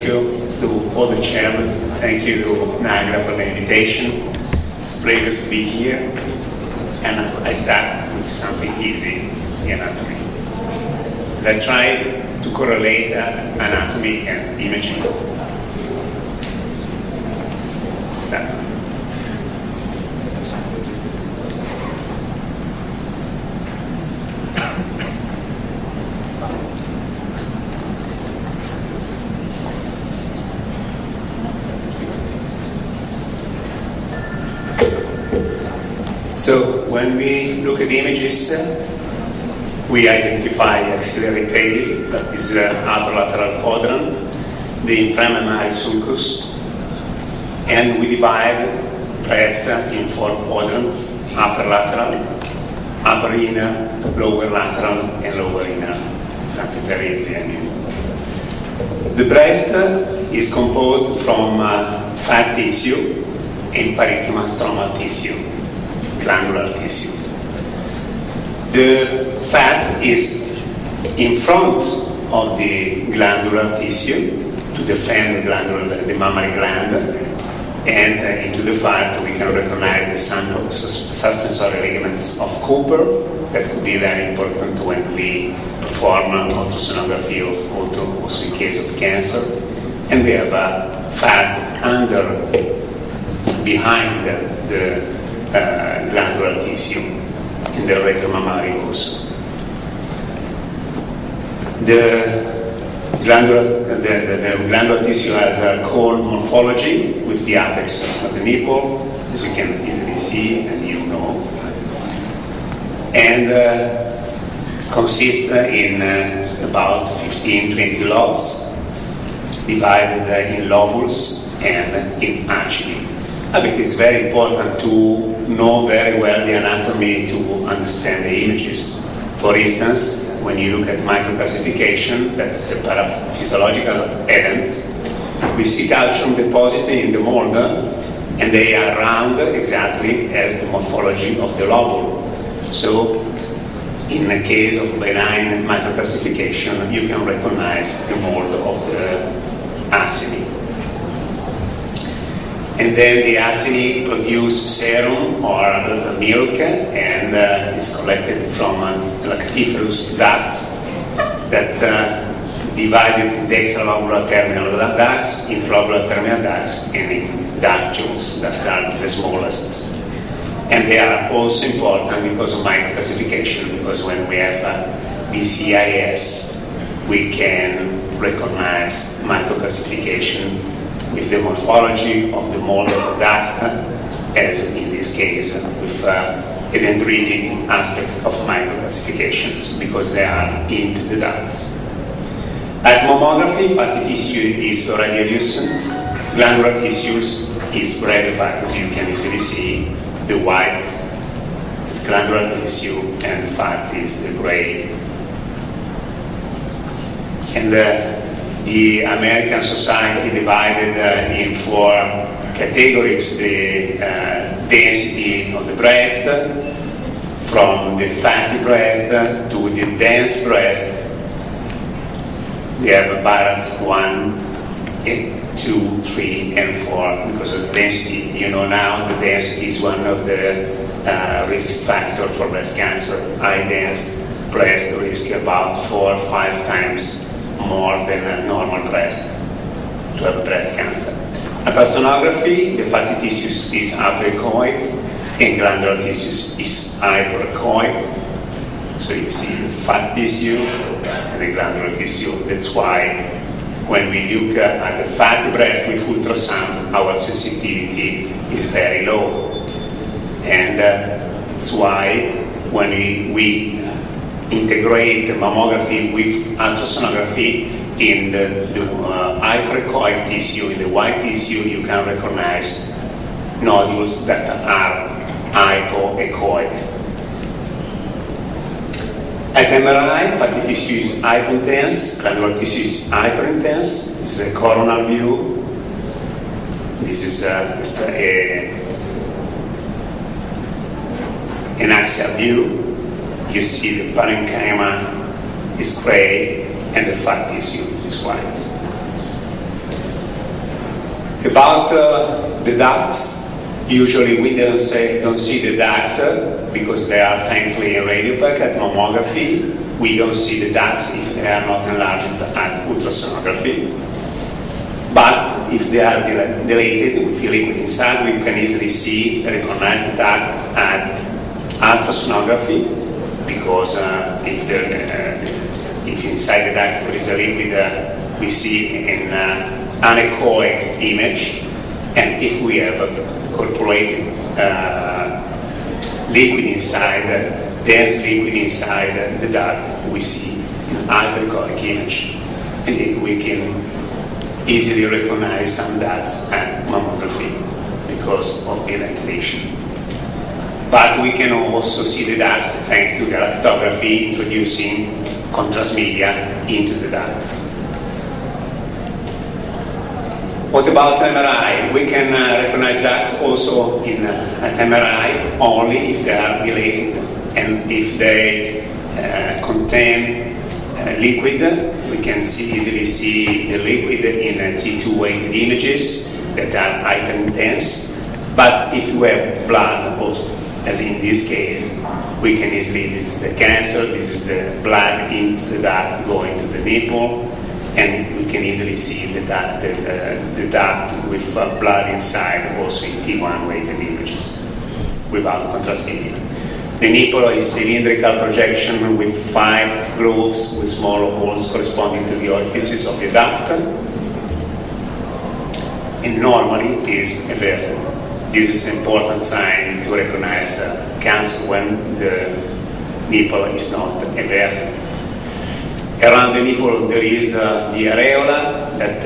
To all the chairmen, thank you to Niagara for the invitation. It's a pleasure to be here. And I start with something easy, the anatomy. I try to correlate anatomy and imaging. Start. So when we look at images, we identify axillary tail, that is the upper lateral quadrant, the inframammary sulcus, and we divide breast in 4 quadrants: upper lateral, upper inner, lower lateral, and lower inner. Something very easy. The breast is composed from fat tissue and parenchyma stromal tissue, glandular tissue. The fat is in front of the glandular tissue to defend the mammary gland, and into the fat we can recognize the suspensory ligaments of Cooper. That could be very important when we perform ultrasonography also in case of cancer. And we have a fat behind the glandular tissue in the retromammarius. The glandular tissue has a cold morphology with the apex of the nipple, as you can easily see and you know, and consists in about 15-20 lobes, divided in lobules and in achini. I think it's very important to know very well the anatomy to understand the images. For instance, when you look at microcalcification, that's a paraphysiological events, we see calcium deposited in the mold, and they are round exactly as the morphology of the lobule. So, in the case of benign microcalcification, you can recognize the mold of the acini. And then the acini produce serum or milk, and is collected from lactiferous ducts that divided the extralobular terminal ducts, intralobular terminal ducts, and ductules that are the smallest. And they are also important because of microcalcification, because when we have BCIS, we can recognize microcalcification with the morphology of the mold of the duct, as in this case with a dendritic aspect of microcalcifications, because they are into the ducts. At mammography, fatty tissue is radiolucent, glandular tissues is red, but as you can easily see, the white is glandular tissue and the fat is the gray. And the American Society divided in 4 categories the density of the breast, from the fatty breast to the dense breast. We have Barrett's 1, 2, 3, and 4 because of the density. You know now the density is one of the risk factors for breast cancer. High dense breast risk about 4 or 5 times more than a normal breast to have breast cancer. At ultrasonography, the fatty tissue is apoechoic and glandular tissue is hypoechoic. So you see the fat tissue and the glandular tissue. That's why when we look at the fatty breast with ultrasound, our sensitivity is very low. And that's why when we integrate mammography with ultrasonography in the hyperechoic tissue, in the white tissue, you can recognize nodules that are hypoechoic. At MRI, fatty tissue is hypointense, glandular tissue is hyperintense. This is a coronal view. This is an axial view. You see the parenchyma is gray and the fat tissue is white. About the ducts, usually we don't see the ducts because they are faintly radiopaque at mammography. We don't see the ducts if they are not enlarged at ultrasonography. But if they are dilated with liquid inside, we can easily recognize the duct at ultrasonography, because if inside the ducts there is a liquid, we see an anechoic image, and if we have incorporated liquid inside, dense liquid inside the duct, we see an hyperechoic image, and we can easily recognize some ducts at mammography because of dilatation. But we can also see the ducts thanks to galactography, introducing contrast media into the duct. What about MRI? We can recognize ducts also at MRI only if they are dilated and if they contain liquid. We can easily see the liquid in T2 weighted images that are hyper-intense. But if we have blood, also, as in this case, we can easily, this is the cancer, this is the blood into the duct going to the nipple, and we can easily see the duct with blood inside, also in T1 weighted images, without contrast media. The nipple is cylindrical projection with 5 grooves with small holes corresponding to the orifices of the duct, and normally is everted. This is an important sign to recognize cancer when the nipple is not everted. Around the nipple there is the areola that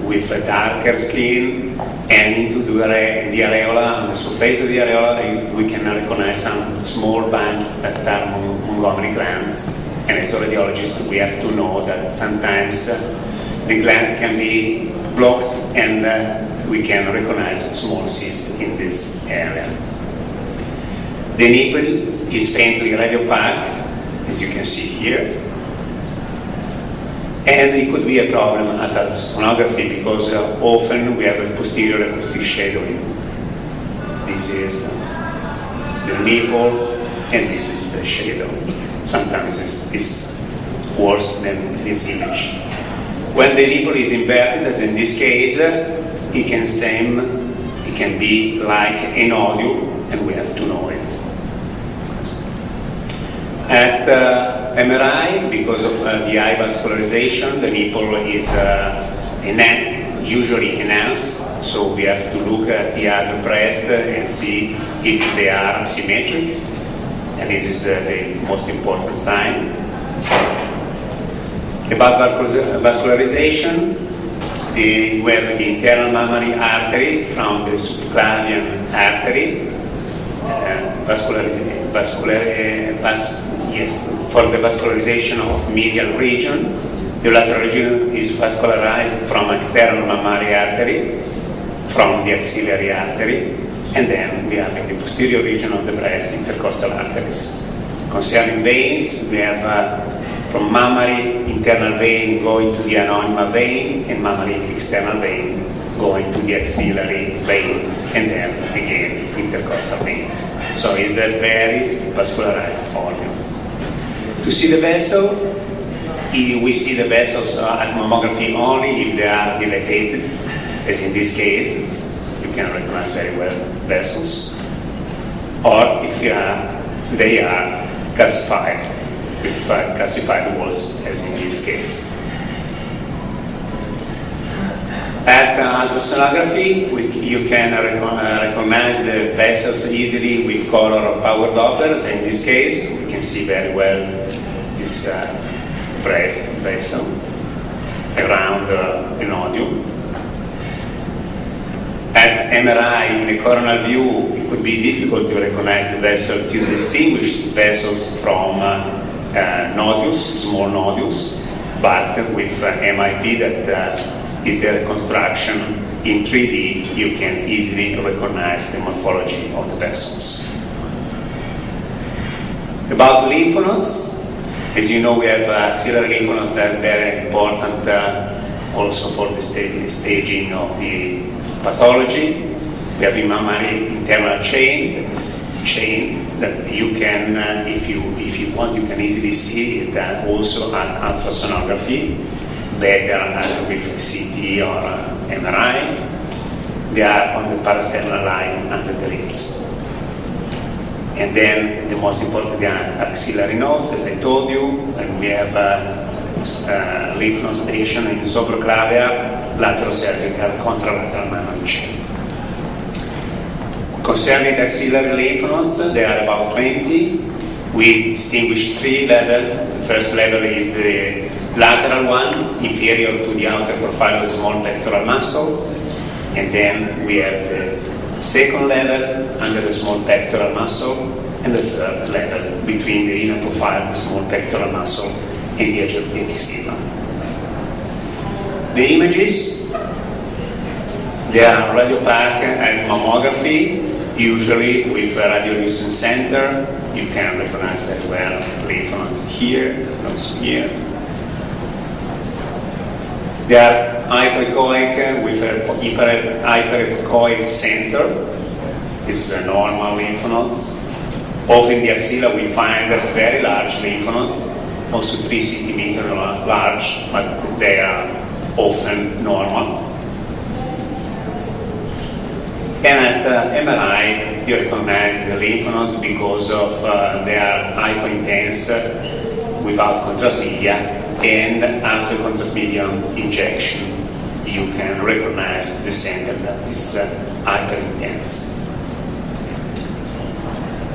with a darker skin, and into the areola, on the surface of the areola, we can recognize some small bumps that are Montgomery glands. And as a radiologist, we have to know that sometimes the glands can be blocked, and we can recognize a small cyst in this area. The nipple is faintly radiopaque, as you can see here. And it could be a problem at ultrasonography because often we have a posterior acoustic shadowing. This is the nipple, and this is the shadow. Sometimes it's worse than this image. When the nipple is inverted, as in this case, it can be like a nodule, and we have to know it. At MRI, because of the eye vascularization, the nipple is usually enhanced, so we have to look at the other breast and see if they are symmetric, and this is the most important sign. About vascularization, we have the internal mammary artery from the subclavian artery, for the vascularization of medial region. The lateral region is vascularized from external mammary artery, from the axillary artery, and then we have in the posterior region of the breast intercostal arteries. Concerning veins, we have from mammary internal vein going to the anonyma vein, and mammary external vein going to the axillary vein, and then again intercostal veins. So it's a very vascularized organ. To see the vessel, we see the vessels at mammography only if they are dilated, as in this case. You can recognize very well vessels, or if they are calcified, with calcified walls, as in this case. At ultrasonography, you can recognize the vessels easily with color power Dopplers. In this case, we can see very well this breast vessel around the nodule. At MRI, in a coronal view, it could be difficult to recognize the vessel, to distinguish vessels from nodules, small nodules, but with MIP that is the reconstruction in 3D, you can easily recognize the morphology of the vessels. About lymph nodes, as you know, we have axillary lymph nodes that are very important also for the staging of the pathology. We have a mammary internal chain, that is the chain that you can, if you want, you can easily see it also at ultrasonography, better with CT or MRI. They are on the parasternal line under the ribs. And then the most important, the axillary nodes, as I told you, and we have lymph node station in supraclavian, lateral cervical, contralateral mammary chain. Concerning the axillary lymph nodes, there are about 20. We distinguish 3 levels. The first level is the lateral one, inferior to the outer profile of the small pectoral muscle. And then we have the second level under the small pectoral muscle, and the third level between the inner profile of the small pectoral muscle and the edge of the axilla. The images, they are radiopaque and mammography, usually with a radiolucent center. You can recognize very well lymph nodes here, also here. They are hyperechoic with a hyperechoic center. This is a normal lymph nodes. Often in the axilla we find very large lymph nodes, also 3 centimeters large, but they are often normal. And at MRI, you recognize the lymph nodes because of they are hypointense without contrast media, and after contrast medium injection, you can recognize the center that is hyperintense.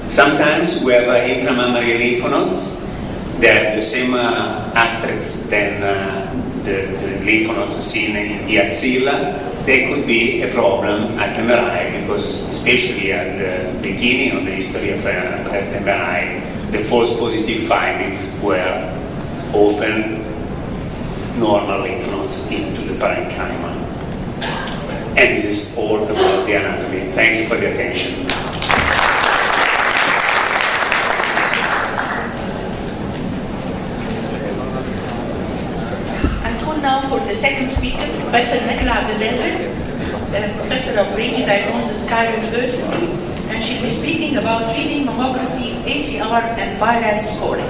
Sometimes we have intramammary lymph nodes. They have the same aspects than the lymph nodes seen in the axilla. There could be a problem at MRI because, especially at the beginning of the history of breast MRI, the false positive findings were often normal lymph nodes into the parenchyma. And this is all about the anatomy. Thank you for the attention. Now for the second speaker, Professor Nicola Abdelazid, Professor of Radiology Diagnosis, Cairo University, and she'll be speaking about reading mammography, ACR, and BIRAD scoring.